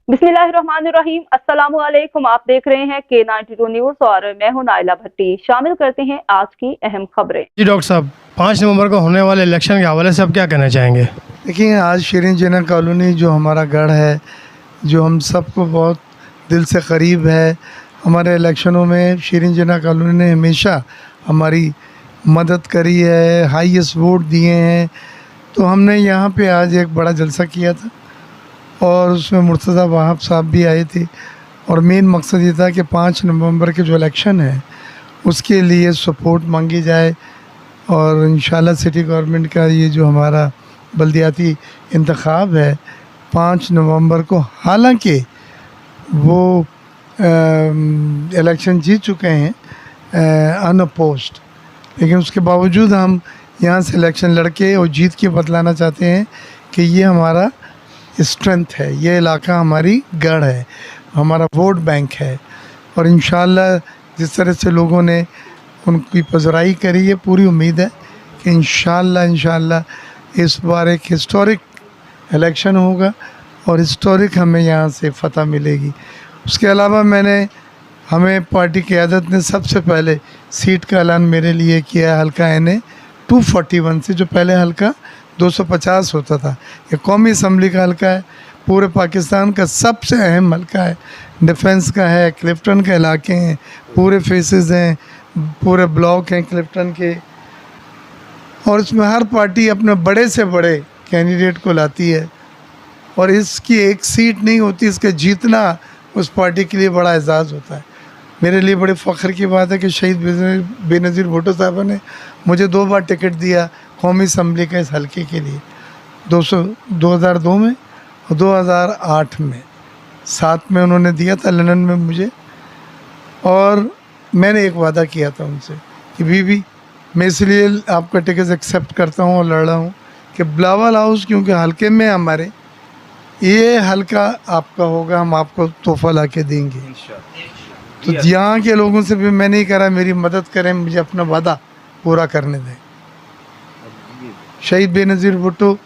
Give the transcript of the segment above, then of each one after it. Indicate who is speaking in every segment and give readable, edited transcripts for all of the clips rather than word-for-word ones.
Speaker 1: बिस्मिल्लाहिर्रहमानिर्रहीम, अस्सलामु अलैकुम। आप देख रहे हैं K92 न्यूज और मैं हूं नाइला भट्टी। शामिल करते हैं आज की अहम खबरें।
Speaker 2: जी डॉक्टर साहब, 5 नवंबर को होने वाले इलेक्शन के हवाले से आप क्या कहना चाहेंगे?
Speaker 3: देखिए, आज शीरीन जिना कॉलोनी जो हमारा गढ़ है, जो हम सबको बहुत दिल से करीब है, हमारे इलेक्शनों में शीरीन जिना कॉलोनी ने हमेशा हमारी मदद करी है, हाईएस्ट वोट दिए हैं। तो हमने यहाँ पे आज एक बड़ा जलसा किया था और उसमें मुर्तज़ा वहाब साहब भी आए थे और मेन मकसद ये था कि 5 नवंबर के जो इलेक्शन है उसके लिए सपोर्ट मांगी जाए और इंशाल्लाह सिटी गवर्नमेंट का ये जो हमारा बल्दियाती इंतखाब है 5 नवंबर को, हालांकि वो इलेक्शन जीत चुके हैं अनअपोज्ड, लेकिन उसके बावजूद हम यहाँ से इलेक्शन लड़के और जीत के बतलाना चाहते हैं कि ये हमारा स्ट्रेंथ है, ये इलाका हमारी गढ़ है, हमारा वोट बैंक है। और इंशाल्लाह जिस तरह से लोगों ने उनकी पज़राई करी है, पूरी उम्मीद है कि इंशाल्लाह इस बार एक हिस्टोरिक इलेक्शन होगा और हिस्टोरिक हमें यहाँ से फ़तह मिलेगी। उसके अलावा हमें पार्टी क़यादत ने सबसे पहले सीट का ऐलान मेरे लिए किया, हल्का NA 241 से, जो पहले हल्का 250 होता था। ये कौमी असम्बली का हल्का है, पूरे पाकिस्तान का सबसे अहम हल्का है, डिफेंस का है, क्लिफ्टन के इलाके हैं, पूरे फेसेस हैं, पूरे ब्लॉक हैं क्लिफ्टन के, और इसमें हर पार्टी अपने बड़े से बड़े कैंडिडेट को लाती है और इसकी एक सीट नहीं होती, इसका जीतना उस पार्टी के लिए बड़ा एजाज़ होता है। मेरे लिए बड़े फ़ख्र की बात है कि शहीद बेनज़ीर भुट्टो साहब ने मुझे 2 बार टिकट दिया कौमी असम्बली के इस हल्के के लिए, 2002 में और 2008 में। 7 में उन्होंने दिया था लंदन में मुझे, और मैंने एक वादा किया था उनसे कि बीबी मैं इसलिए आपका टिकट एक्सेप्ट करता हूँ और लड़ रहा हूँ कि बिलावल हाउस, क्योंकि हल्के में हमारे ये हल्का आपका होगा, हम आपको तोहफा ला के देंगे। तो यहाँ के लोगों से भी मैं नहीं करा मेरी मदद करें, मुझे अपना वादा पूरा करने दें। शहीद बेनज़ीर भुट्टो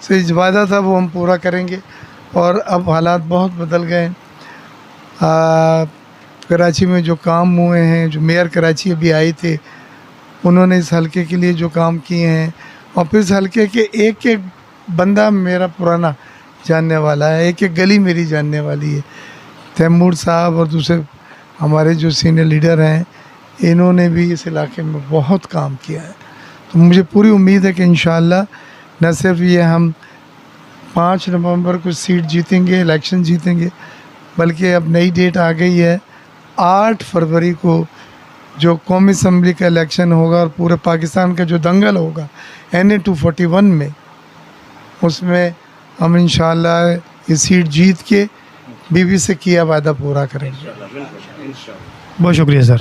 Speaker 3: से जो वादा था वो हम पूरा करेंगे, और अब हालात बहुत बदल गए हैं। कराची में जो काम हुए हैं, जो मेयर कराची अभी आए थे, उन्होंने इस हलके के लिए जो काम किए हैं, और फिर इस हलके के एक एक बंदा मेरा पुराना जानने वाला है, एक एक गली मेरी जानने वाली है। तैमूर साहब और दूसरे हमारे जो सीनियर लीडर हैं, इन्होंने भी इस इलाके में बहुत काम किया है। तो मुझे पूरी उम्मीद है कि इंशाल्लाह न सिर्फ ये हम 5 नवंबर को सीट जीतेंगे, इलेक्शन जीतेंगे, बल्कि अब नई डेट आ गई है 8 फरवरी को जो कौमी असम्बली का इलेक्शन होगा और पूरे पाकिस्तान का जो दंगल होगा NA 241 में, उसमें हम इंशाल्लाह ये सीट जीत के बीबी से किया वादा पूरा करेंगे।
Speaker 2: बहुत शुक्रिया सर।